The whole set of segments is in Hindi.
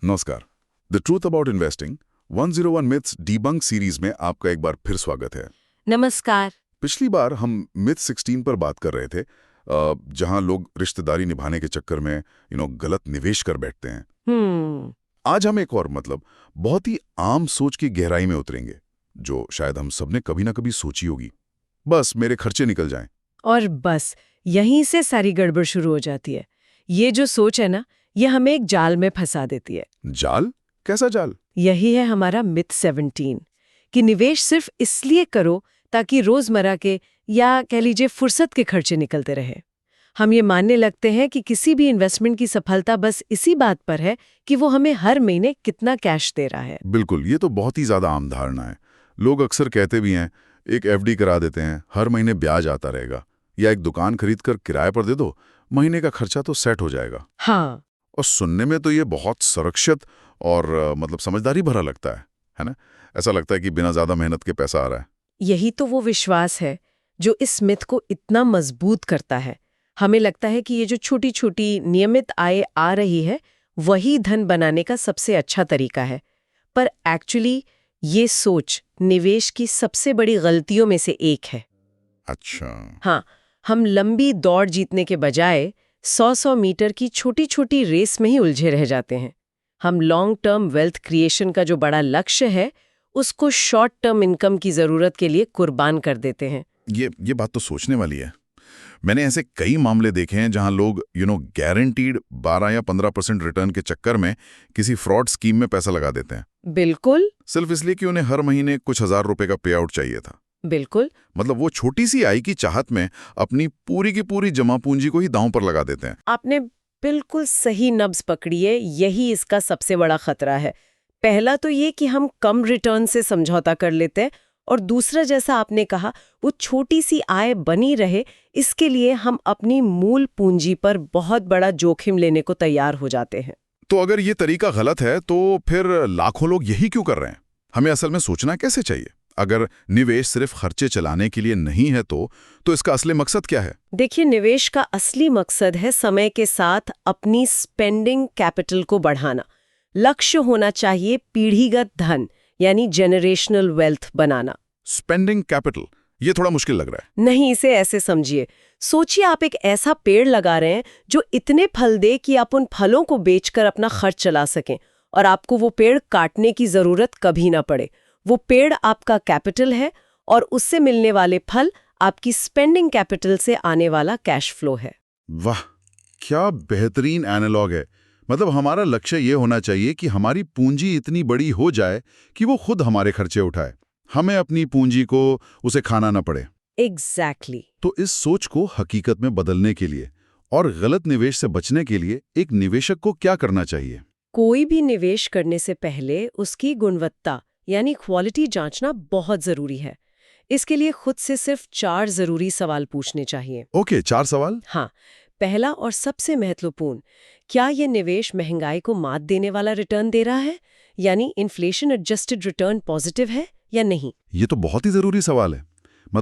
नमस्कार। The truth about investing 101 myths debunk series में आपका एक बार फिर स्वागत है। नमस्कार। पिछली बार हम मिथ 16 पर बात कर रहे थे, जहां लोग रिश्तेदारी निभाने के चक्कर में गलत निवेश कर बैठते हैं। आज हम एक और बहुत ही आम सोच की गहराई में उतरेंगे, जो शायद हम सबने कभी ना कभी सोची होगी। बस मेरे खर्चे निकल जाएं। और बस यहीं से सारी गड़बड़ शुरू हो जाती है। ये जो सोच है ना, ये हमें एक जाल में फंसा देती है। जाल? कैसा जाल? यही है हमारा मिथ 17 कि निवेश सिर्फ इसलिए करो ताकि रोजमर्रा के या कह लीजिए फुर्सत के खर्चे निकलते रहे। हम ये मानने लगते हैं कि किसी भी इन्वेस्टमेंट की सफलता बस इसी बात पर है कि वो हमें हर महीने कितना कैश दे रहा है। बिल्कुल, ये तो बहुत ही ज्यादा आम धारणा है। लोग अक्सर कहते भी हैं, एक एफडी करा देते हैं, हर महीने ब्याज आता रहेगा, या एक दुकान खरीद कर किराए पर दे दो, महीने का खर्चा तो सेट हो जाएगा। हाँ। और सुनने में तो ये बहुत सुरक्षित और समझदारी भरा लगता है ना? ऐसा लगता है कि बिना ज्यादा मेहनत के पैसा आ रहा है। यही तो वो विश्वास है जो इस मिथ को इतना मजबूत करता है। हमें लगता है कि ये जो छोटी छोटी नियमित आय आ रही है, वही धन बनाने का सबसे अच्छा तरीका है। पर एक्चुअली ये सोच निवेश की सबसे बड़ी गलतियों में से एक है। अच्छा। हाँ, हम लंबी दौड़ जीतने के बजाय 100-100 मीटर की छोटी छोटी रेस में ही उलझे रह जाते हैं। हम लॉन्ग टर्म वेल्थ क्रिएशन का जो बड़ा लक्ष्य है, उसको शॉर्ट टर्म इनकम की जरूरत के लिए कुर्बान कर देते हैं। ये बात तो सोचने वाली है। मैंने ऐसे कई मामले देखे हैं जहां लोग गारंटीड 12 या 15% रिटर्न के चक्कर में किसी फ्रॉड स्कीम में पैसा लगा देते हैं। बिल्कुल सिर्फ इसलिए कि उन्हें हर महीने कुछ हजार रुपए का पे आउट चाहिए था। बिल्कुल। वो छोटी सी आय की चाहत में अपनी पूरी की पूरी जमा पूंजी को ही दांव पर लगा देते हैं। आपने बिल्कुल सही नब्ज पकड़ी है। यही इसका सबसे बड़ा खतरा है। पहला तो ये कि हम कम रिटर्न से समझौता कर लेते हैं, और दूसरा, जैसा आपने कहा, वो छोटी सी आय बनी रहे, इसके लिए हम अपनी मूल पूंजी पर बहुत बड़ा जोखिम लेने को तैयार हो जाते हैं। तो अगर ये तरीका गलत है, तो फिर लाखों लोग यही क्यों कर रहे हैं? हमें असल में सोचना कैसे चाहिए? अगर निवेश सिर्फ खर्चे चलाने के लिए नहीं है, तो इसका असली मकसद क्या है? देखिए, निवेश का असली मकसद है समय के साथ अपनी स्पेंडिंग कैपिटल को बढ़ाना। लक्ष्य होना चाहिए पीढ़ीगत धन, यानी जेनरेशनल वेल्थ बनाना। स्पेंडिंग कैपिटल, ये थोड़ा मुश्किल लग रहा है। नहीं, इसे ऐसे समझिए। सोचिए, आप एक ऐसा पेड़ लगा रहे हैं जो इतने फल दे कि आप उन फलों को बेचकर अपना खर्च चला सकें, और आपको वो पेड़ काटने की जरूरत कभी ना पड़े। वो पेड़ आपका कैपिटल है, और उससे मिलने वाले फल आपकी स्पेंडिंग कैपिटल से आने वाला कैश फ्लो है। वाह, क्या बेहतरीन एनालॉग है। हमारा लक्ष्य ये होना चाहिए कि हमारी पूंजी इतनी बड़ी हो जाए कि वो खुद हमारे खर्चे उठाए, हमें अपनी पूंजी को उसे खाना ना पड़े। एग्जैक्टली। तो इस सोच को हकीकत में बदलने के लिए और गलत निवेश से बचने के लिए एक निवेशक को क्या करना चाहिए? कोई भी निवेश करने से पहले उसकी गुणवत्ता यानी क्वालिटी जांचना बहुत जरूरी है। इसके लिए खुद से सिर्फ 4 जरूरी सवाल पूछने चाहिए। ओके, 4 सवाल। हाँ। पहला और सबसे महत्वपूर्ण, क्या यह निवेश महंगाई को मात देने वाला रिटर्न दे रहा है, यानी इन्फ्लेशन एडजस्टेड रिटर्न पॉजिटिव है या नहीं? ये तो बहुत ही जरूरी सवाल है।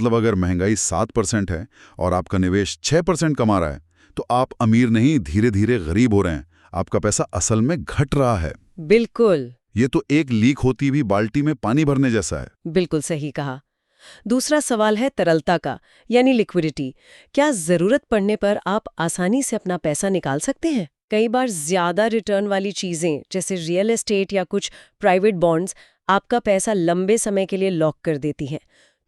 अगर महंगाई 7% है और आपका निवेश 6% कमा रहा है, तो आप अमीर नहीं, धीरे धीरे गरीब हो रहे हैं। आपका पैसा असल में घट रहा है। बिल्कुल। ये तो एक लीक होती हुई बाल्टी में पानी भरने जैसा है। बिल्कुल सही कहा। दूसरा सवाल है तरलता का, यानी लिक्विडिटी। क्या जरूरत पड़ने पर आप आसानी से अपना पैसा निकाल सकते हैं? कई बार ज्यादा रिटर्न वाली चीजें जैसे रियल एस्टेट या कुछ प्राइवेट बॉन्ड्स आपका पैसा लंबे समय के लिए लॉक कर देती हैं।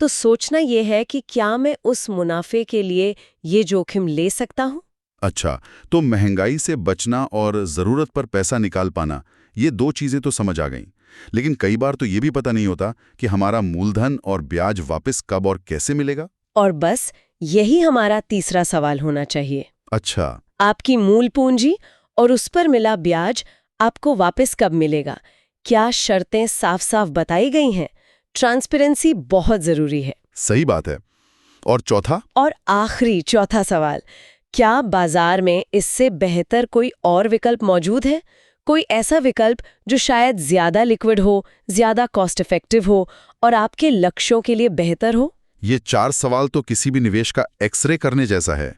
तो सोचना यह है कि क्या मैं उस मुनाफे के लिए ये जोखिम ले सकता हूँ? अच्छा, तो महंगाई से बचना और जरूरत पर पैसा निकाल पाना, ये 2 चीजें तो समझ आ गईं। लेकिन कई बार तो ये भी पता नहीं होता कि हमारा मूलधन और ब्याज वापस कब और कैसे मिलेगा। और बस यही हमारा तीसरा सवाल होना चाहिए। अच्छा। आपकी मूल पूंजी और उस पर मिला ब्याज आपको वापस कब मिलेगा? क्या शर्तें साफ साफ बताई गई हैं? ट्रांसपेरेंसी बहुत जरूरी है। सही बात है। और चौथा? और आखिरी चौथा सवाल, क्या बाजार में इससे बेहतर कोई और विकल्प मौजूद है? कोई ऐसा विकल्प जो शायद ज्यादा लिक्विड हो, ज्यादा कॉस्ट इफेक्टिव हो और आपके लक्ष्यों के लिए बेहतर हो? ये 4 सवाल तो किसी भी निवेश का एक्सरे करने जैसा है।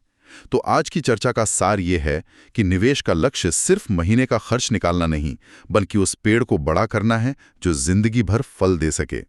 तो आज की चर्चा का सार ये है कि निवेश का लक्ष्य सिर्फ महीने का खर्च निकालना नहीं, बल्कि उस पेड़ को बड़ा करना है जो जिंदगी भर फल दे सके।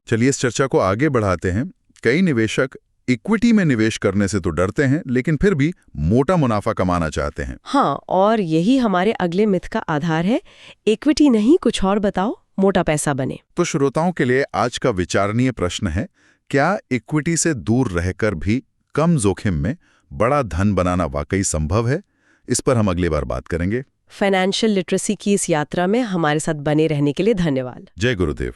चलिए इस चर्चा को आगे बढ़ाते हैं। कई निवेशक इक्विटी में निवेश करने से तो डरते हैं, लेकिन फिर भी मोटा मुनाफा कमाना चाहते हैं। हाँ, और यही हमारे अगले मिथ का आधार है। इक्विटी नहीं, कुछ और बताओ, मोटा पैसा बने। तो श्रोताओं के लिए आज का विचारणीय प्रश्न है, क्या इक्विटी से दूर रहकर भी कम जोखिम में बड़ा धन बनाना वाकई संभव है? इस पर हम अगली बार बात करेंगे। फाइनेंशियल लिटरेसी की इस यात्रा में हमारे साथ बने रहने के लिए धन्यवाद। जय गुरुदेव।